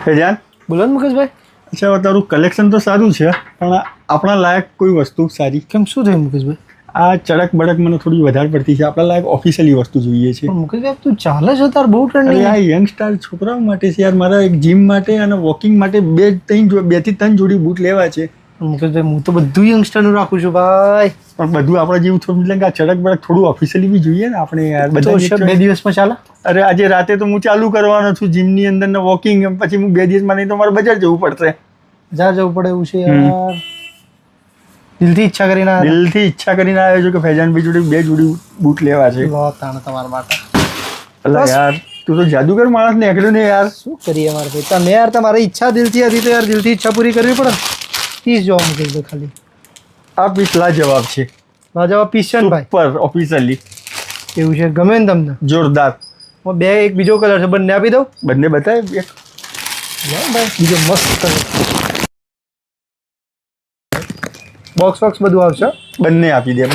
ફેજાન, બોલો ને મુકેશભાઈ. અચ્છા તારું કલેક્શન તો સારું છે પણ આપણા લાયક કોઈ વસ્તુ સારી. કેમ શું થયું મુકેશભાઈ? આ ચડક બડક મને થોડી વધારે પડતી છે. આપણા લાયક ઓફિશિયલી વસ્તુ જોઈએ છે. પણ મુકેશભાઈ તું ચાલે છે તાર બહુ અરે ટ્રેન્ડિંગ. આ યંગસ્ટાર છોકરાઓ માટે છે યાર. મારા એક જીમ માટે અને વોકિંગ માટે 2 થી 3 જોડી બૂટ લેવા છે. મુકેશભાઈ હું તો બધું યંગસ્ટરનું રાખું છું ભાઈ. પણ બધું આપણા જેવું થોડું એટલે કે આ ચડક બડક થોડું ઓફિશિયલી બી જોઈએ ને આપણે યાર. તો બધા 2 દિવસમાં ચાલે? અરે આજે રાતે તો હું ચાલુ કરવાનો છું જીમની અંદર ને વોકિંગ. પછી હું 2 દિવસમાં નહીં તો મારે બજાર જવું પડશે. બજાર જવું પડે એવું છે યાર. દિલથી ઈચ્છા કરીને આવ્યા દિલથી ઈચ્છા કરીને આવ્યો છું કે ફૈજાનભાઈ જોડે 2 જોડી બૂટ લેવા છે. લો તાણ તમારા માટે. અલા યાર તું તો જાદુગર માણસ ને એકડ્યો ને યાર. શું કરીએ મારે ભાઈ? તમે યાર તમારી ઈચ્છા દિલથી હતી તો યાર દિલથી ઈચ્છા પૂરી કરવી પડે ને. પીસ જોવા મુકેશભાઈ ખાલી. આ પીસ જવાબ છે. જવાબ પીસ છે ને ભાઈ? પર ઓફિશિયલી એવું છે? ગમે ને તમને? જોરદાર. એક બીજો કલર છે, બંને આપી દઉં? બંને બતાય એક. ભાઈ બીજો મસ્ત કલર. બોક્સ બોક્સ બધું આવશે. બંને આપી દે.